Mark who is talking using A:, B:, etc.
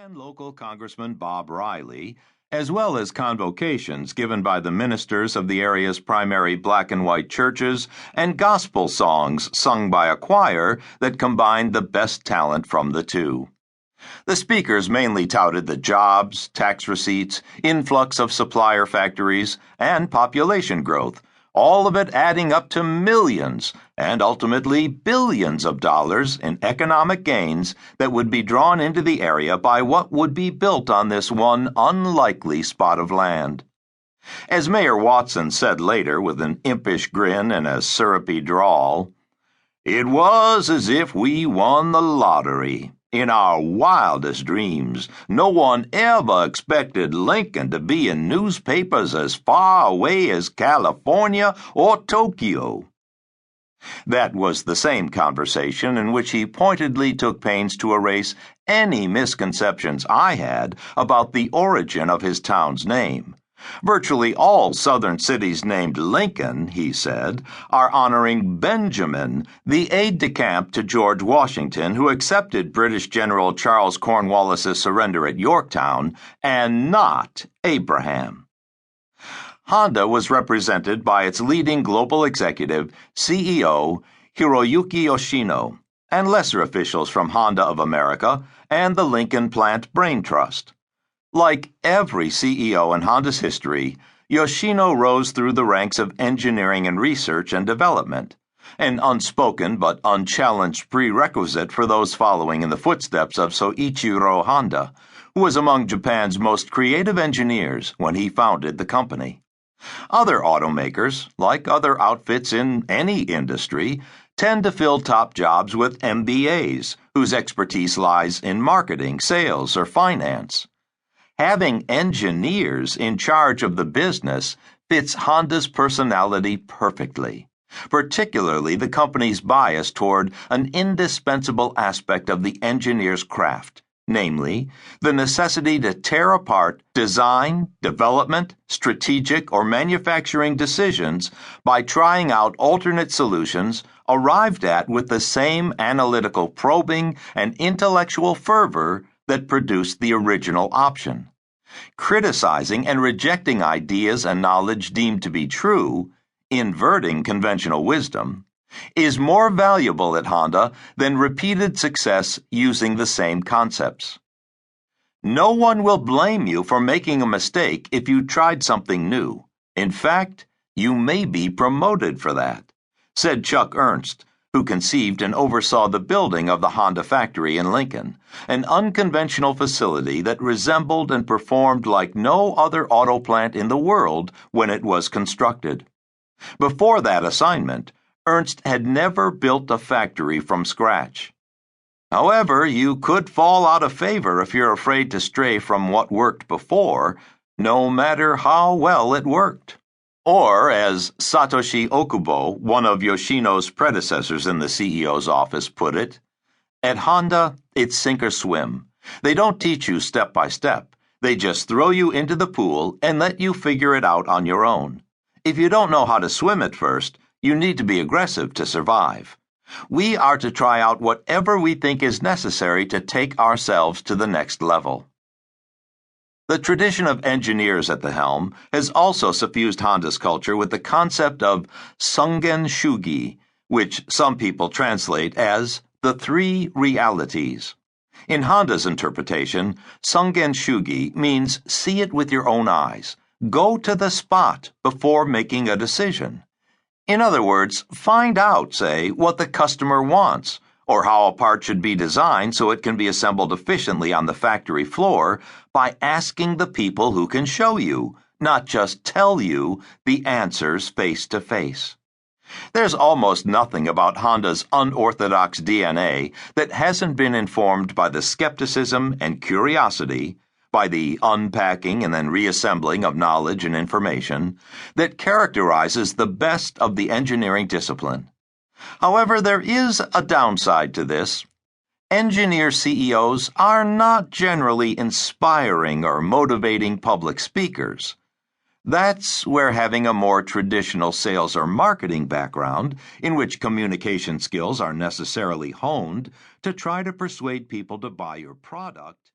A: and local Congressman Bob Riley, as well as convocations given by the ministers of the area's primary black and white churches and gospel songs sung by a choir that combined the best talent from the two. The speakers mainly touted the jobs, tax receipts, influx of supplier factories, and population growth, all of it adding up to millions and ultimately billions of dollars in economic gains that would be drawn into the area by what would be built on this one unlikely spot of land. As Mayor Watson said later with an impish grin and a syrupy drawl, "It was as if we won the lottery. In our wildest dreams, no one ever expected Lincoln to be in newspapers as far away as California or Tokyo." That was the same conversation in which he pointedly took pains to erase any misconceptions I had about the origin of his town's name. Virtually all southern cities named Lincoln, he said, are honoring Benjamin, the aide-de-camp to George Washington who accepted British General Charles Cornwallis's surrender at Yorktown, and not Abraham. Honda was represented by its leading global executive, CEO, Hiroyuki Yoshino, and lesser officials from Honda of America and the Lincoln Plant Brain Trust. Like every CEO in Honda's history, Yoshino rose through the ranks of engineering and research and development, an unspoken but unchallenged prerequisite for those following in the footsteps of Soichiro Honda, who was among Japan's most creative engineers when he founded the company. Other automakers, like other outfits in any industry, tend to fill top jobs with MBAs, whose expertise lies in marketing, sales, or finance. Having engineers in charge of the business fits Honda's personality perfectly, particularly the company's bias toward an indispensable aspect of the engineer's craft, namely, the necessity to tear apart design, development, strategic, or manufacturing decisions by trying out alternate solutions arrived at with the same analytical probing and intellectual fervor that produced the original option. Criticizing and rejecting ideas and knowledge deemed to be true, inverting conventional wisdom, is more valuable at Honda than repeated success using the same concepts. No one will blame you for making a mistake if you tried something new. In fact, you may be promoted for that, said Chuck Ernst, who conceived and oversaw the building of the Honda factory in Lincoln, an unconventional facility that resembled and performed like no other auto plant in the world when it was constructed. Before that assignment, Ernst had never built a factory from scratch. However, you could fall out of favor if you're afraid to stray from what worked before, no matter how well it worked. Or, as Satoshi Okubo, one of Yoshino's predecessors in the CEO's office, put it, "At Honda, it's sink or swim. They don't teach you step by step. They just throw you into the pool and let you figure it out on your own. If you don't know how to swim at first, you need to be aggressive to survive. We are to try out whatever we think is necessary to take ourselves to the next level." The tradition of engineers at the helm has also suffused Honda's culture with the concept of Sungen Shugi, which some people translate as the three realities. In Honda's interpretation, Sungen Shugi means see it with your own eyes. Go to the spot before making a decision. In other words, find out, say, what the customer wants, or how a part should be designed so it can be assembled efficiently on the factory floor by asking the people who can show you, not just tell you, the answers face to face. There's almost nothing about Honda's unorthodox DNA that hasn't been informed by the skepticism and curiosity, by the unpacking and then reassembling of knowledge and information, that characterizes the best of the engineering discipline. However, there is a downside to this. Engineer CEOs are not generally inspiring or motivating public speakers. That's where having a more traditional sales or marketing background, in which communication skills are necessarily honed to try to persuade people to buy your product,